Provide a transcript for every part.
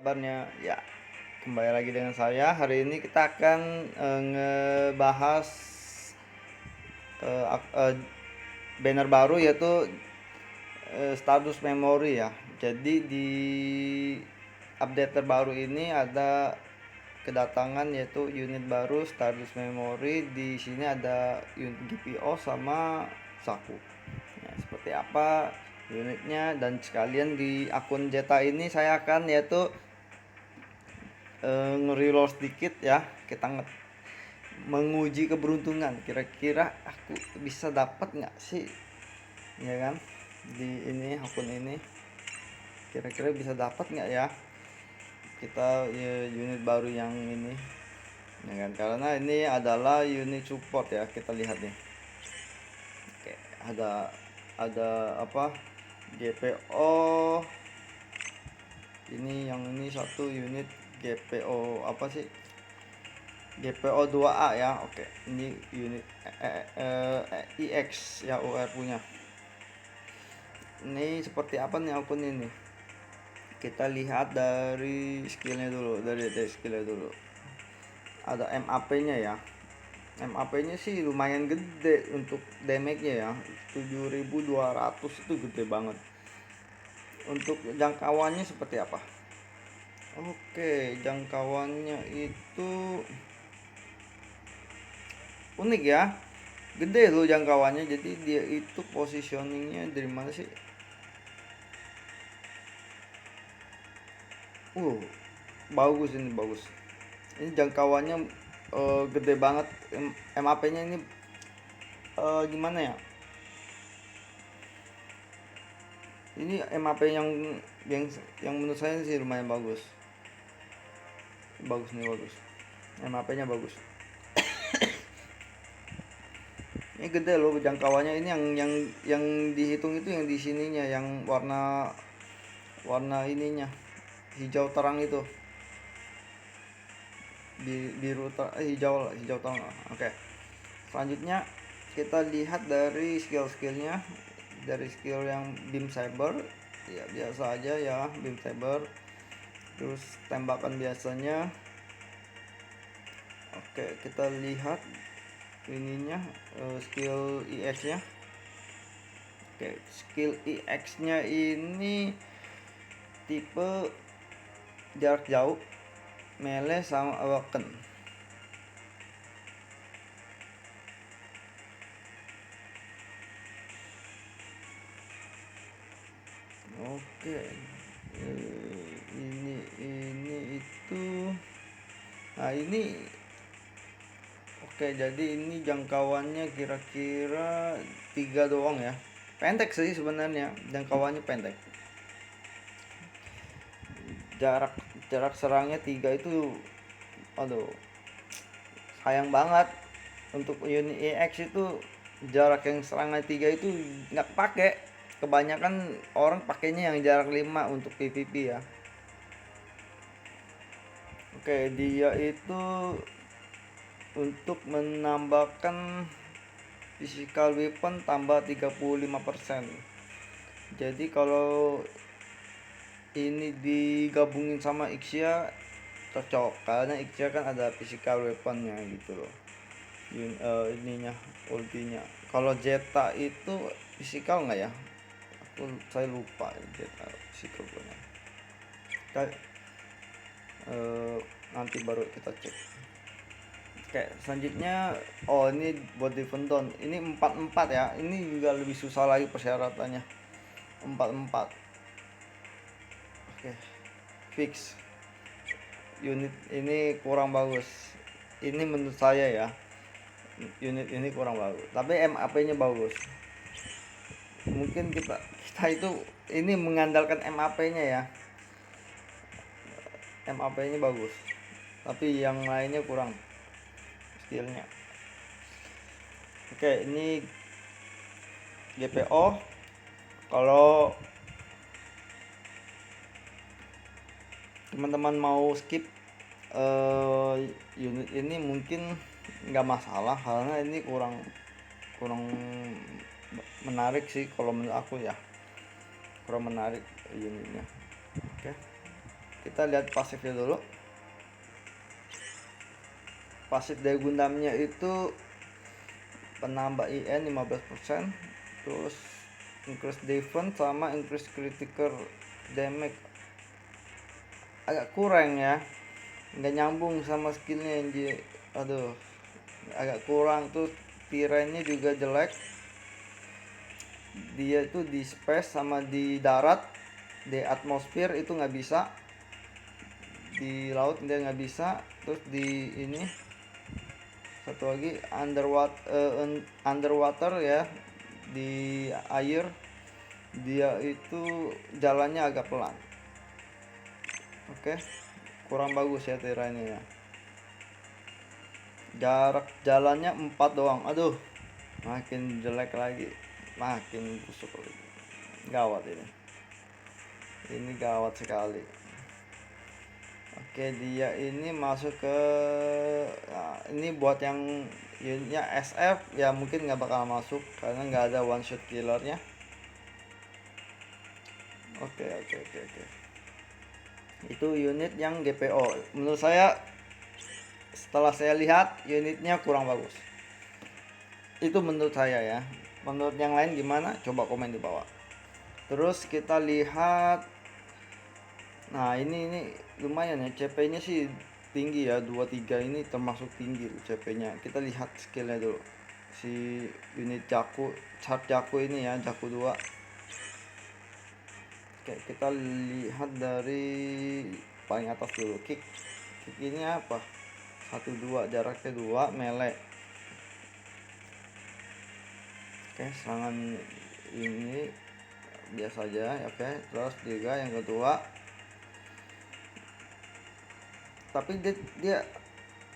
kabarnya? Ya, kembali lagi dengan saya. Hari ini kita akan ngebahas eh, ak- eh, banner baru yaitu status memori ya. Jadi di update terbaru ini ada kedatangan yaitu unit baru status memori. Di sini ada unit GPO sama Saku. Nah, seperti apa unitnya dan sekalian di akun Jeta ini saya akan yaitu nge-reload sedikit ya, kita menguji keberuntungan, kira-kira aku bisa dapat nggak sih ya kan di ini akun ini, kira-kira bisa dapat nggak ya kita ya, unit baru yang ini ya kan, karena ini adalah unit support ya. Kita lihat nih. Oke, ada apa, GPO ini, yang ini satu unit GPO apa sih, GPO 2A ya. Oke, ini unit IX ya, UR punya. Ini seperti apa nih akun ini? Kita lihat dari skillnya dulu, dari skillnya dulu. Ada MAP-nya ya. MAP-nya sih lumayan gede untuk damage-nya ya. 7.200 itu gede banget. Untuk jangkauannya seperti apa? Oke, jangkauannya itu unik ya, gede loh jangkauannya. Jadi dia itu positioningnya dari mana sih? uh Bagus, ini bagus. Ini jangkauannya gede banget. MAP nya ini gimana ya, ini MAP yang yang menurut saya sih lumayan bagus. Bagus nih, bagus. MAP nya bagus. Ini gede loh jangkauannya. Ini yang dihitung itu yang di sininya, yang warna warna ininya hijau terang itu, biru hijau hijau terang. Oke, selanjutnya kita lihat dari skill-skillnya. Dari skill yang beam saber ya, biasa aja ya, beam saber. Terus tembakan biasanya. Oke, kita lihat ininya, skill EX nya. Oke, skill EX nya ini tipe jarak jauh, melee sama awaken. Oke, ini itu. Nah ini, oke, jadi ini jangkauannya kira-kira 3 doang ya. Pendek sih sebenarnya, jangkauannya pendek. Jarak jarak serangnya 3 itu, aduh, sayang banget. Untuk unit EX itu jarak yang serangnya 3 itu nggak pakai. Kebanyakan orang pakainya yang jarak 5 untuk PVP ya. Oke, dia itu untuk menambahkan physical weapon tambah 35%. Jadi kalau ini digabungin sama Ixia cocok, karena Ixia kan ada physical weaponnya gitu loh. Ininya, ultinya. Kalau Zeta itu physical nggak ya? Saya lupa ya, Zeta physical punya. Kita nanti baru kita cek. Oke, selanjutnya, oh ini buat defend down. Ini 44 ya. Ini juga lebih susah lagi persyaratannya. 44. Oke, fix. Unit ini kurang bagus. Ini menurut saya ya. Unit ini kurang bagus. Tapi MAP-nya bagus. Mungkin kita itu ini mengandalkan MAP-nya ya. MAP-nya bagus. Tapi yang lainnya kurang skillnya. Oke, ini GPO. Kalau teman-teman mau skip unit ini mungkin nggak masalah, karena ini kurang kurang menarik sih kalau menurut aku ya, kurang menarik unitnya. Oke, Kita lihat pasifnya dulu. Pasif dari Gundamnya itu penambah IN 15%, terus increase defense sama increase critical damage. Agak kurang ya, nggak nyambung sama skillnya anjir. Aduh, agak kurang tuh. Tirannya juga jelek. Dia itu di space sama di darat, di atmosfer itu nggak bisa, di laut dia nggak bisa. Terus di ini satu lagi underwater ya, di air dia itu jalannya agak pelan. Oke, kurang bagus ya Tira ini ya. Jarak jalannya 4 doang. Aduh, makin jelek lagi, makin busuk lagi. Gawat ini gawat sekali. Oke, dia ini masuk ke ini buat yang unitnya SF ya, mungkin nggak bakal masuk karena nggak ada one shot killernya. Oke. Itu unit yang GPO. Menurut saya, setelah saya lihat, unitnya kurang bagus. Itu menurut saya ya. Menurut yang lain gimana? Coba komen di bawah. Terus kita lihat. Nah, ini lumayan ya, CP-nya sih tinggi ya, 23 ini termasuk tinggi CP-nya. Kita lihat skillnya dulu. Si unit Jaku, chart Jaku ini ya, Jaku 2. Oke, kita lihat dari paling atas dulu. Kick ini apa? 1-2, jaraknya 2, melee. Oke, serangan ini biasa aja. Oke, terus juga yang kedua, tapi dia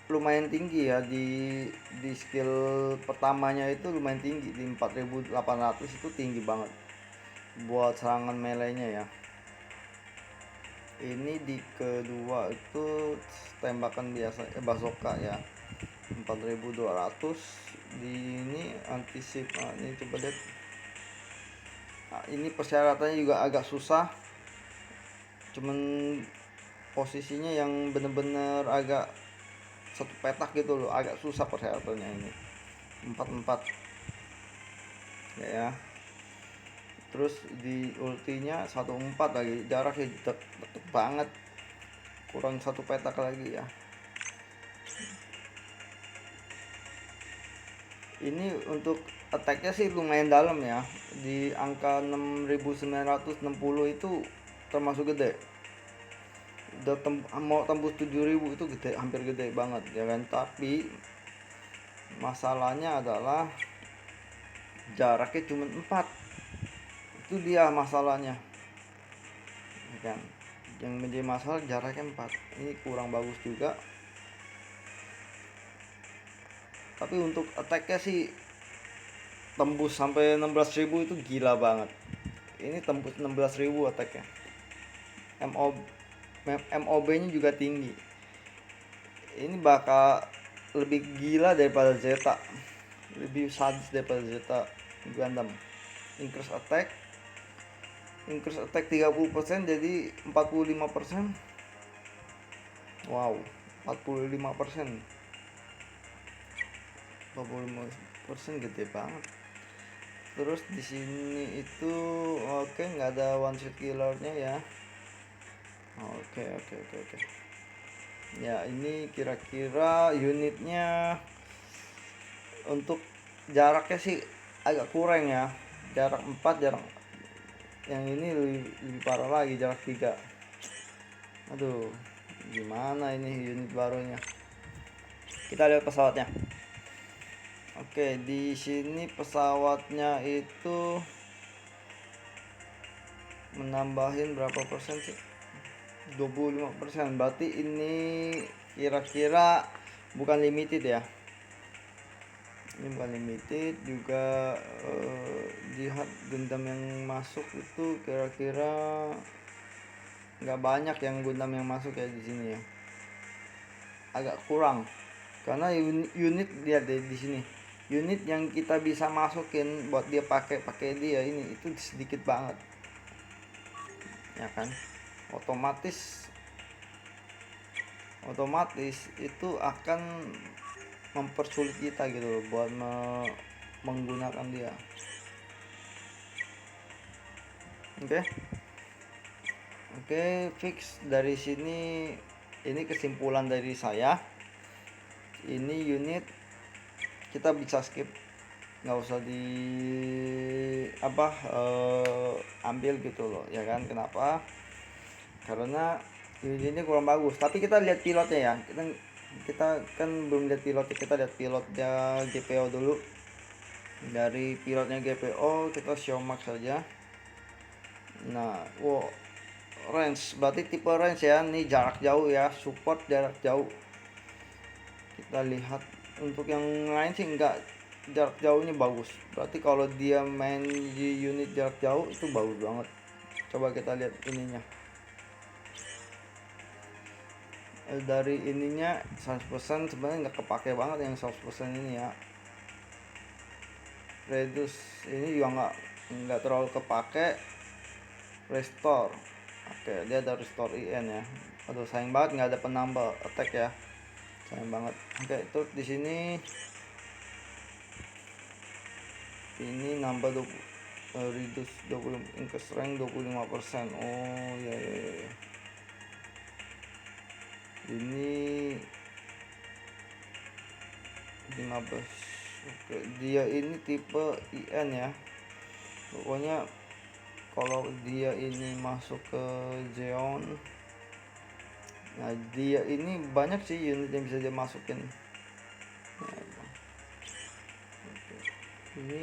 lumayan tinggi ya, di skill pertamanya itu lumayan tinggi, di 4800 itu tinggi banget buat serangan melee-nya ya. Ini di kedua itu tembakan biasa bazooka ya, 4200. Di ini antisip. Nah, ini coba lihat. Nah, ini persyaratannya juga agak susah, cuman posisinya yang bener-bener agak satu petak gitu loh, agak susah persyaratannya ini. 44 ya. Terus di ultinya 14 lagi, jaraknya deket banget, kurang satu petak lagi ya. Ini untuk attacknya sih lumayan dalam ya, di angka 6960 itu termasuk gede. Udah mau tembus 7000 itu gede, hampir gede banget ya kan. Tapi masalahnya adalah jaraknya cuma 4. Itu dia masalahnya ya kan, yang menjadi masalah jaraknya 4. Ini kurang bagus juga. Tapi untuk attacknya sih tembus sampai 16.000 itu gila banget. Ini tembus 16.000 attacknya. MOB nya juga tinggi. Ini bakal lebih gila daripada Zeta, lebih sadis daripada Zeta Gundam. Increase attack 30% jadi 45%. Wow, 45%. 45% gede banget. Terus di sini itu oke, nggak ada one shot killernya ya. Oke. Ya, ini kira-kira unitnya untuk jaraknya sih agak kurang ya. Jarak 4, jarak yang ini lebih parah lagi, jarak 3. Aduh, gimana ini unit barunya. Kita lihat pesawatnya. Oke, di sini pesawatnya itu menambahin berapa persen sih? 25%. Berarti ini kira-kira bukan limited ya. Ini bukan limited juga. Lihat Gundam yang masuk itu kira-kira nggak banyak yang Gundam yang masuk ya di sini ya. Agak kurang. Karena unit lihat deh di sini. Unit yang kita bisa masukin buat dia pakai dia ini itu sedikit banget. Ya kan? Otomatis otomatis itu akan mempersulit kita gitu loh buat menggunakan dia. Oke. Oke, fix dari sini. Ini kesimpulan dari saya. Ini unit kita bisa skip, nggak usah di ambil gitu loh ya kan. Kenapa? Karena unit ini kurang bagus. Tapi kita lihat pilotnya ya. Kita kan belum lihat pilotnya, kita lihat pilotnya GPO dulu. Dari pilotnya GPO kita show max saja. Nah, wow, range berarti tipe range ya. Ini jarak jauh ya, support jarak jauh. Kita lihat untuk yang lain sih enggak, jarak jauhnya bagus. Berarti kalau dia main di unit jarak jauh itu bagus banget. Coba kita lihat ininya. Dari ininya 100% sebenarnya nggak kepake banget yang 100% ini ya. Reduce ini juga nggak terlalu kepake. Restore, oke, dia ada restore IN ya. Aduh, sayang banget nggak ada penambah attack ya, sayang banget. Oke, itu di sini ini nambah reduce 20, increase rank 25%. Oh ya, ini 15. Oke, dia ini tipe IN ya. Pokoknya kalau dia ini masuk ke Zeon, nah dia ini banyak sih unit yang bisa dia masukin. Ini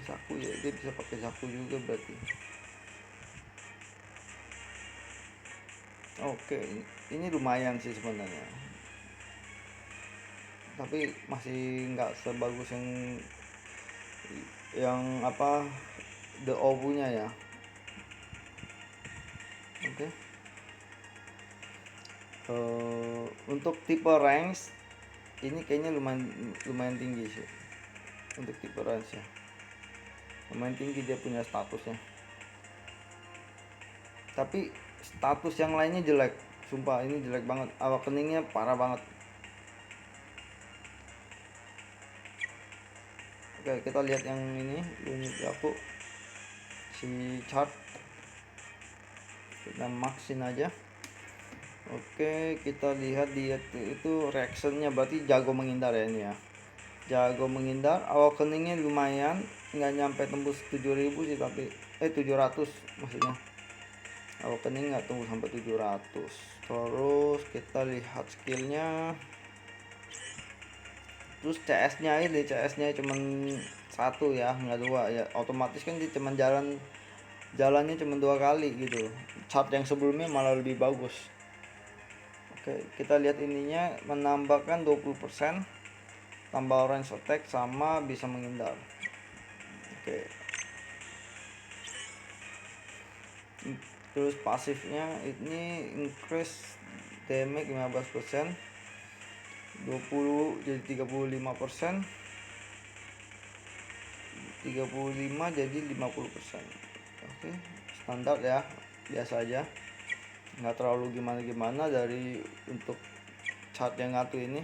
saku ya, dia bisa pakai saku juga berarti. Oke, ini lumayan sih sebenarnya, tapi masih nggak sebagus yang apa the ovunya ya. Oke. Untuk tipe range ini kayaknya lumayan tinggi sih. Untuk tipe range ya lumayan tinggi, dia punya statusnya. Tapi status yang lainnya jelek, sumpah ini jelek banget. Awakeningnya parah banget. Oke, kita lihat yang ini unit aku si chart, kita maxin aja. Oke, kita lihat dia itu reactionnya, berarti jago menghindar ya ini ya, jago menghindar. Awakeningnya lumayan, nggak nyampe tembus 7000 sih, tapi 700 maksudnya. Awakening nggak tembus sampai 700. Terus kita lihat skillnya. Terus CS-nya ini, CS-nya cuman 1 ya, nggak 2 ya. Otomatis kan dia cuman jalannya cuma 2 kali gitu. Chart yang sebelumnya malah lebih bagus. Oke, kita lihat ininya menambahkan 20% tambah range attack sama bisa menghindar. Oke. Terus pasifnya ini increase damage 15%, 20 jadi 35%, 35 jadi 50%. Oke, standar ya, biasa aja, nggak terlalu gimana dari untuk chart yang satu ini.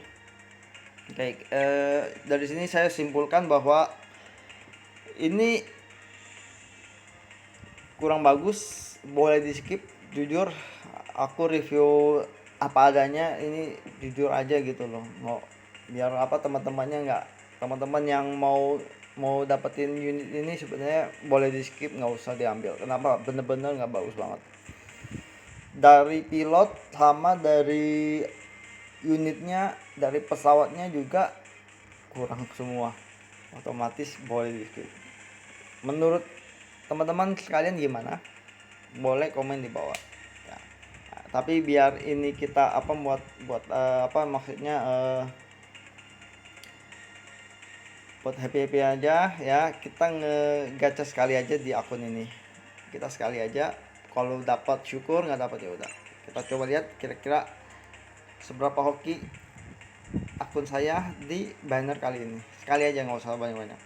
Oke, dari sini saya simpulkan bahwa ini kurang bagus, boleh di skip. Jujur aku review apa adanya, ini jujur aja gitu loh, mau biar apa teman-teman yang mau dapetin unit ini sebenarnya boleh di skip, nggak usah diambil. Kenapa? Bener-bener nggak bagus banget dari pilot sama dari unitnya, dari pesawatnya juga kurang semua. Otomatis boleh di skip. Menurut teman-teman sekalian gimana? Boleh komen di bawah ya. Nah, tapi biar ini kita buat maksudnya buat happy aja ya, kita ngegacha sekali aja di akun ini. Kita sekali aja, kalau dapat syukur, nggak dapat ya udah. Kita coba lihat kira-kira seberapa hoki akun saya di banner kali ini. Sekali aja, nggak usah banyak-banyak,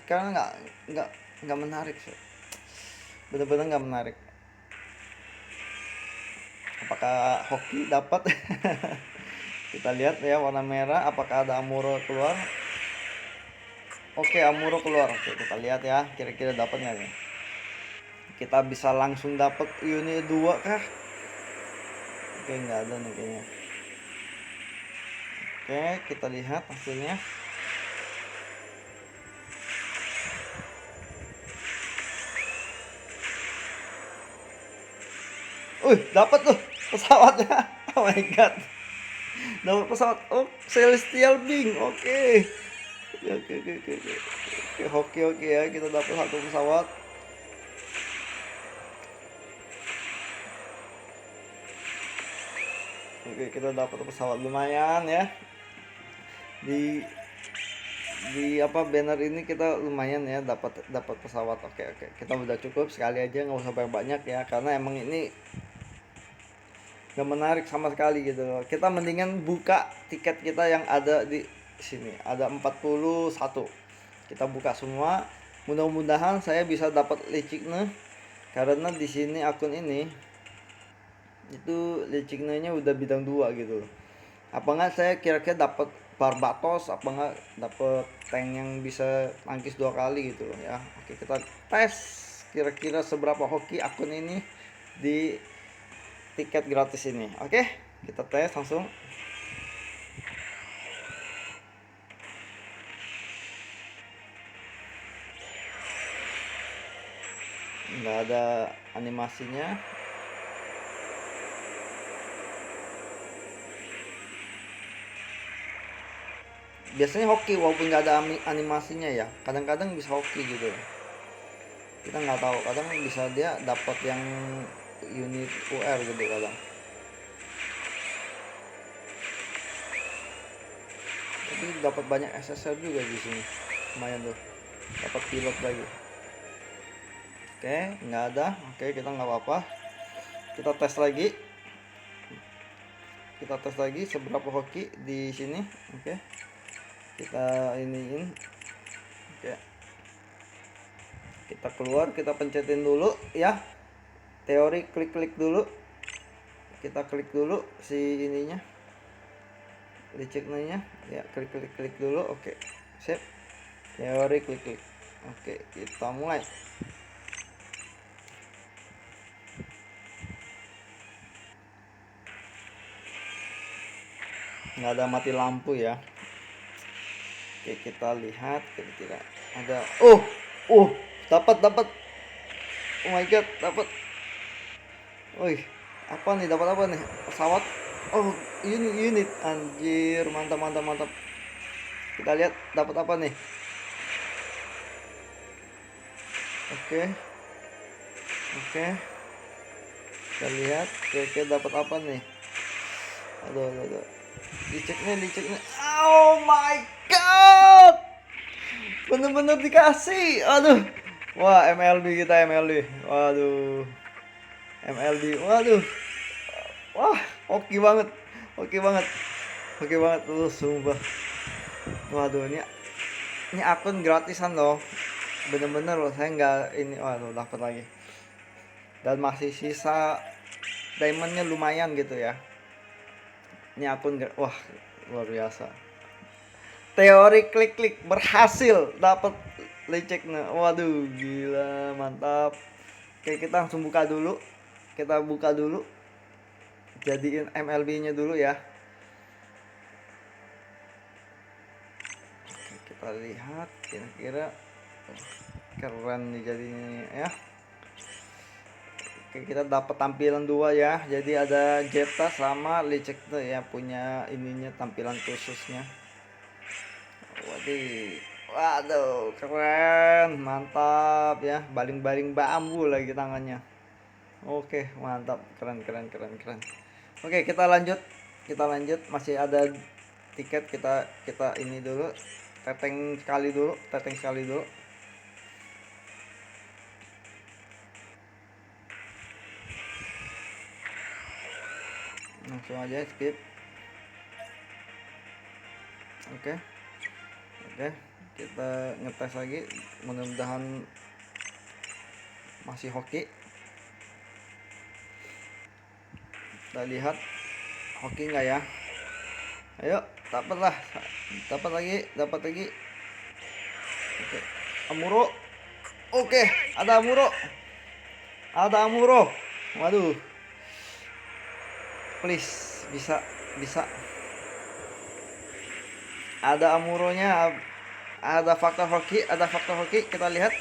karena nggak menarik sih, bener-bener nggak menarik. apakah hoki dapat. Kita lihat ya warna merah, apakah ada Amuro keluar. Oke, Amuro keluar. Oke, kita lihat ya kira-kira dapat nggak nih. Kita bisa langsung dapat unit 2 kah? Oke, nggak ada nih kayaknya. Oke, kita lihat hasilnya. Dapat tuh pesawatnya. Oh my god. Dapat pesawat. Oh, Celestial Being. Oke. Oke, oke, oke, oke. Oke, oke ya, kita dapat satu pesawat. Oke, kita dapat pesawat lumayan ya. Di apa banner ini kita lumayan ya dapat pesawat. Oke, oke. Kita udah cukup sekali aja, nggak usah banyak ya, karena emang ini nggak menarik sama sekali gitu loh. Kita mendingan buka tiket kita yang ada di sini. Ada 41. Kita buka semua. Mudah-mudahan saya bisa dapat liciknya, karena di sini akun ini itu liciknya udah bidang 2 gitu. Apa enggak saya kira-kira dapat Barbatos, apa enggak dapat tank yang bisa tangkis 2 kali gitu loh ya. Oke, kita tes kira-kira seberapa hoki akun ini di tiket gratis ini. Oke, kita tes langsung. Nggak ada animasinya. Biasanya hoki walaupun nggak ada animasinya ya, kadang-kadang bisa hoki gitu. Kita nggak tahu, kadang bisa dia dapat yang unit UR gitu kadang. Tapi dapat banyak SSR juga di sini, lumayan tuh, dapat pilot lagi. Oke, nggak ada. Oke, kita nggak apa-apa, kita tes lagi. Kita tes lagi seberapa hoki di sini. Oke, kita iniin. Oke, kita keluar, kita pencetin dulu ya, teori, klik dulu, kita klik dulu si ininya, liciknya ya, klik dulu. Oke, sip, teori, klik. Oke, kita mulai. Nggak ada mati lampu ya. Oke, kita lihat kira-kira ada. Dapat. Oh my god, dapat. Wih, apa nih, dapat apa nih? Pesawat. Oh, unit. Anjir, mantap. Kita lihat dapat apa nih. Oke. Kita lihat kira-kira dapat apa nih. Aduh. Diceknya. Oh my god. Bener-bener dikasih. Aduh. Wah, MLB kita, MLB. Waduh. Wah, oke banget. Tuh, sumpah. Waduh, ini akun gratisan loh. Bener-bener loh, saya nggak ini. Waduh, dapat lagi. Dan masih sisa diamondnya lumayan gitu ya. Ini akun wah, luar biasa. Teori klik berhasil, dapat liciknya. Waduh, gila, mantap. Oke, kita langsung buka dulu. Jadiin MLB-nya dulu ya. Oke, kita lihat kira-kira keren nih jadinya ya. Oke, kita dapat tampilan 2 ya. Jadi ada Jetta sama licik tuh ya, punya ininya, tampilan khususnya. Waduh, keren, mantap ya. Baling-baling bambu lagi tangannya. Oke, mantap, keren. Oke, kita lanjut. Masih ada tiket, kita ini dulu. Teteng sekali dulu. Langsung aja skip. Oke, kita ngetes lagi, mudah-mudahan masih hoki. Kita lihat hoki nggak ya. Ayo, dapat lah. Dapat lagi, dapat lagi. Oke, Amuro. Oke, ada Amuro. Ada Amuro. Waduh. Please, bisa, bisa. Ada Amuronya, ada faktor hoki, ada faktor hoki. Kita lihat.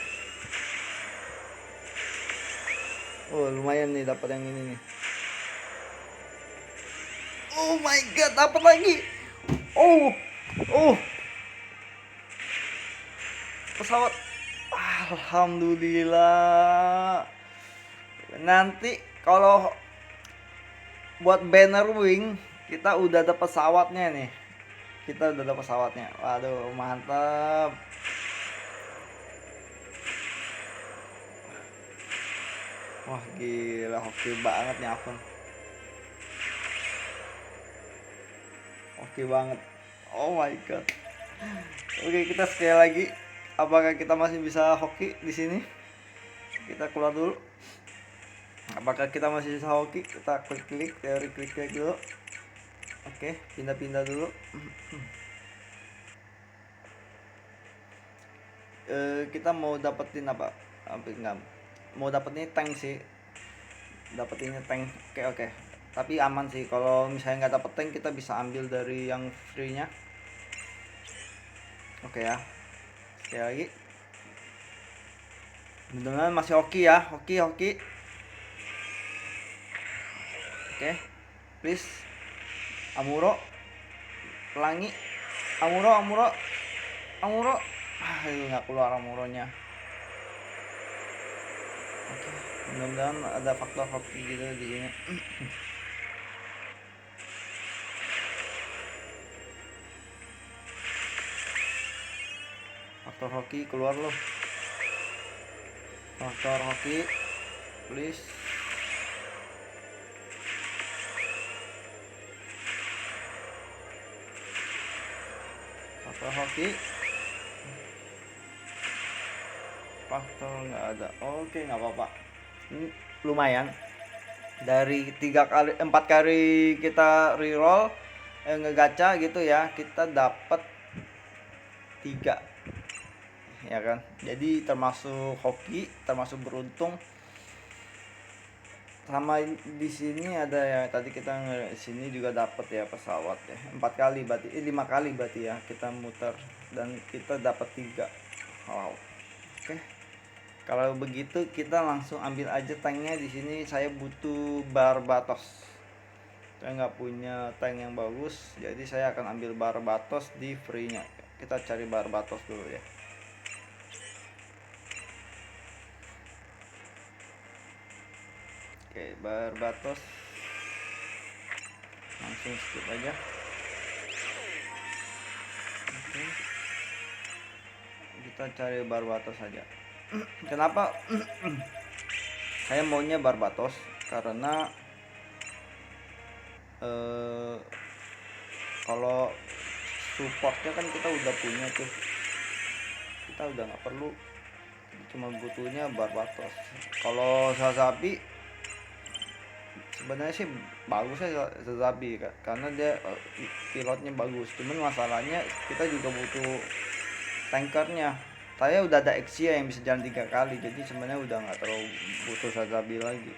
Oh, lumayan nih dapat yang ini nih. Oh my god, dapat lagi. Oh, oh, pesawat. Alhamdulillah. Nanti kalau buat banner wing kita udah ada pesawatnya nih. Kita udah ada pesawatnya. Waduh, mantap. Wah, gila, hoki banget nih akun. Oke banget. Oh my god. Oke, kita sekali lagi. Apakah kita masih bisa hoki di sini? Kita keluar dulu. Apakah kita masih bisa hoki? Kita klik teori klik dulu. Oke, pindah-pindah dulu. Kita mau dapetin apa? Enggak. Mau dapetin tank sih. Dapetinnya tank. Oke. Tapi aman sih. Kalau misalnya nggak dapet tank, kita bisa ambil dari yang free-nya. Oke ya. Sekali lagi. Mudah-mudahan masih hoki ya. Hoki. Oke. Please. Amuro. Pelangi. Amuro. Aduh, nggak keluar Amuronya. Oke. Mudah-mudahan ada faktor hoki gitu di sini. Faktor hoki keluar loh. Faktor hoki, please. Faktor hoki. Faktor nggak ada. Oke, nggak apa-apa. Ini lumayan. Dari 4 kali kita reroll, ngegacha gitu ya, kita dapat 3. Ya kan, jadi termasuk hoki, termasuk beruntung. Sama di sini ada ya, tadi kita sini juga dapat ya pesawat ya, 4 kali berarti 5 kali berarti ya kita muter dan kita dapat 3. Wow. Oke, kalau begitu kita langsung ambil aja tanknya. Di sini saya butuh Barbatos, saya nggak punya tank yang bagus, jadi saya akan ambil Barbatos di free nya. Kita cari Barbatos dulu ya. Oke, Barbatos langsung skip aja. Oke, kita cari Barbatos saja. Kenapa saya maunya Barbatos? Karena kalau supportnya kan kita udah punya tuh, kita udah nggak perlu, cuma butuhnya Barbatos. Kalau Sazabi sebenarnya sih bagus ya Sazabi, karena dia pilotnya bagus, cuman masalahnya kita juga butuh tankernya. Saya udah ada Exia yang bisa jalan 3 kali, jadi sebenarnya udah nggak terlalu butuh Sazabi lagi.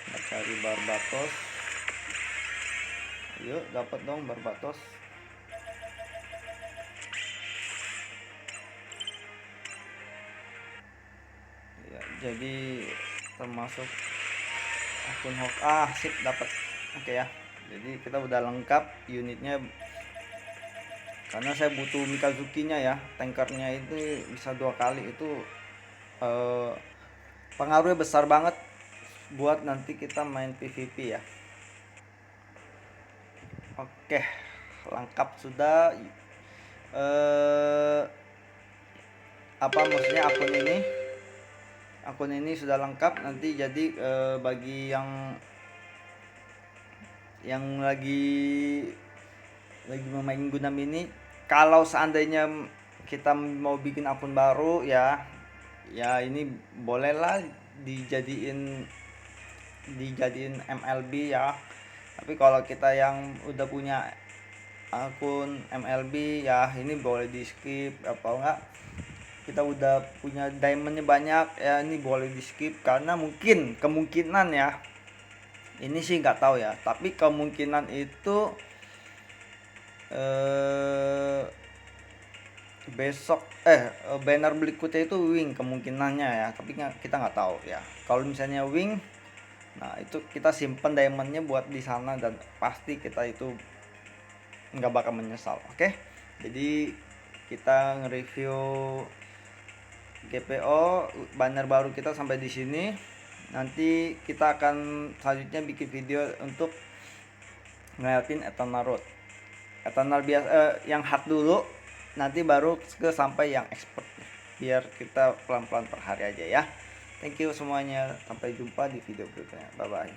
Kita cari Barbatos. Yuk, dapat dong Barbatos. Ya, jadi termasuk akun hoax. Sip, dapat. Oke ya. Jadi kita udah lengkap unitnya, karena saya butuh Mikazuki-nya ya, tankernya itu bisa 2 kali. Itu pengaruhnya besar banget buat nanti kita main PVP ya. Oke, lengkap sudah. Apa maksudnya, akun ini sudah lengkap. Nanti jadi bagi yang lagi bermain Gundam ini, kalau seandainya kita mau bikin akun baru ya, ya ini bolehlah dijadiin MLB ya. Tapi kalau kita yang udah punya akun MLB ya ini boleh di skip, apa enggak kita udah punya diamondnya banyak ya ini boleh di skip, karena kemungkinan ya, ini sih nggak tahu ya, tapi kemungkinan itu eh, besok banner berikutnya itu wing kemungkinannya ya, tapi kita nggak tahu ya. Kalau misalnya wing, nah itu kita simpen diamondnya buat di sana dan pasti kita itu nggak bakal menyesal. Oke, jadi kita nge-review GPO banner baru kita sampai di sini. Nanti kita akan selanjutnya bikin video untuk ngeliatin Eternal Road, Eternal biasa yang hard dulu, nanti baru ke sampai yang expert, biar kita pelan-pelan per hari aja ya. Thank you semuanya, sampai jumpa di video berikutnya, bye bye.